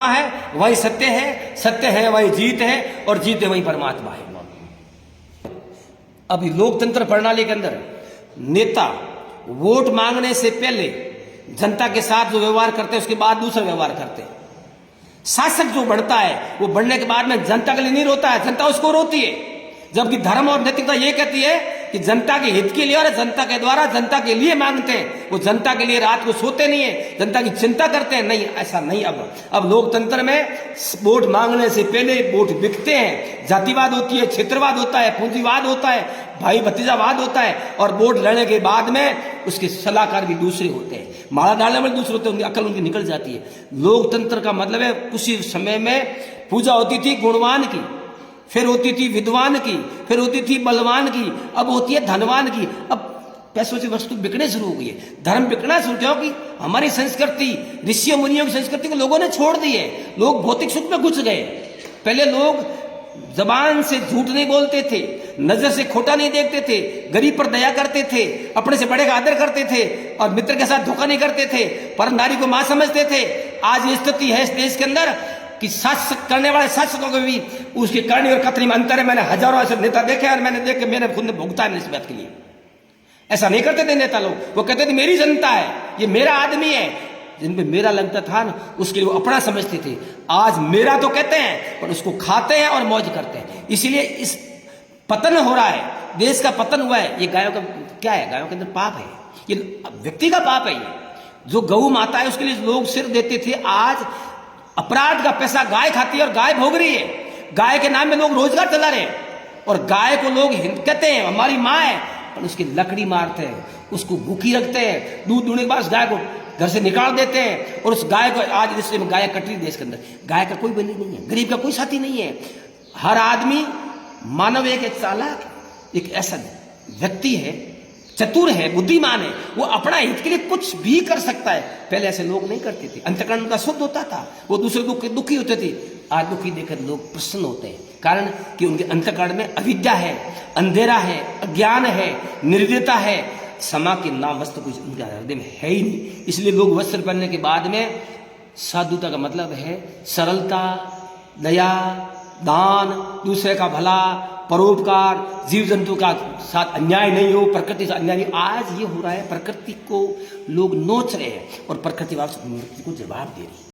है वही सत्य है वही जीत है और जीत है वही परमात्मा है। अभी लोकतंत्र प्रणाली के अंदर नेता वोट मांगने से पहले जनता के साथ जो व्यवहार करते हैं उसके बाद दूसरा व्यवहार करते हैं। शासक जो बढ़ता है वो बढ़ने के बाद में जनता के लिए नहीं रोता है, जनता उसको रोती है। जबकि धर्म और नैतिकता ये कहती है कि जनता के हित के लिए और जनता के द्वारा जनता के लिए मांगते हैं, वो जनता के लिए रात को सोते नहीं है, जनता की चिंता करते हैं। नहीं, ऐसा नहीं। अब लोकतंत्र में वोट मांगने से पहले वोट बिकते हैं। जातिवाद होती है, क्षेत्रवाद होता है, पूंजीवाद होता है, भाई भतीजावाद होता है और वोट लेने के बाद में उसके सलाहकार भी दूसरे होते हैं, माला डालने वाले दूसरे होते हैं, उनकी अकल उनकी निकल जाती है। लोकतंत्र का मतलब है उसी समय में पूजा होती थी गुणवान की, फिर होती थी विद्वान की, फिर होती थी बलवान की, अब होती है धनवान की। अब पैसों से वस्तु बिकने शुरू हो गई है, धर्म बिकना शुरू किया कि हमारी संस्कृति, ऋषियों मुनियों की संस्कृति को लोगों ने छोड़ दी है। लोग भौतिक सुख में घुस गए। पहले लोग जबान से झूठ नहीं बोलते थे, नजर से खोटा नहीं देखते थे, गरीब पर दया करते थे, अपने से बड़े का आदर करते थे और मित्र के साथ धोखा नहीं करते थे, परम नारी को मां समझते थे। आज ये स्थिति है इस देश के अंदर कि शासक करने वाले शासकों को भी उसकी करनी और कथनी में अंतर है। मैंने हजारों ऐसे नेता देखे और मैंने खुद ने भुगता है इस बात के लिए। ऐसा नहीं करते थे नेता लोग, वो कहते थे मेरी जनता है, ये मेरा आदमी है। जिन पे मेरा लगता था ना उसके लिए वो अपना समझते थे। आज मेरा तो कहते हैं पर उसको खाते हैं और मौज करते हैं। इसीलिए इस पतन हो रहा है, देश का पतन हुआ है। ये गायों का क्या है? गायों के अंदर पाप है, ये व्यक्ति का पाप है। ये जो गौ माता है उसके लिए लोग सिर देते थे, आज अपराध का पैसा गाय खाती है और गाय भोग रही है। गाय के नाम में लोग रोजगार चला रहे हैं और गाय को लोग कहते हैं हमारी माँ है, पर उसकी लकड़ी मारते हैं, उसको भूखी रखते हैं, दूध दूहने के बाद गाय को घर से निकाल देते हैं और उस गाय को आज इससे गाय कट रही देश के अंदर। गाय का कोई बलि नहीं है, गरीब का कोई साथी नहीं है। हर आदमी मानव एक चालाक, एक ऐसा व्यक्ति है, चतुर है, बुद्धिमान है, वो अपना हित के लिए कुछ भी कर सकता है। पहले ऐसे लोग नहीं करते थे, अंतःकरण का शुद्ध होता था, वो दूसरे दुखी होते थे। आज दुखी देखकर लोग प्रसन्न होते हैं, कारण कि उनके अंतःकरण में अविद्या है, अंधेरा है, अज्ञान है, निर्दयता है, समा के नाम वस्त्र कुछ उनके हृदय में है ही नहीं। इसलिए लोग वस्त्र पहनने के बाद में साधुता का मतलब है सरलता, दया, दान, दूसरे का भला, परोपकार, जीव जंतु का साथ अन्याय नहीं हो, प्रकृति से अन्याय नहीं। आज ये हो रहा है, प्रकृति को लोग नोच रहे हैं और प्रकृति वापस को जवाब दे रही है।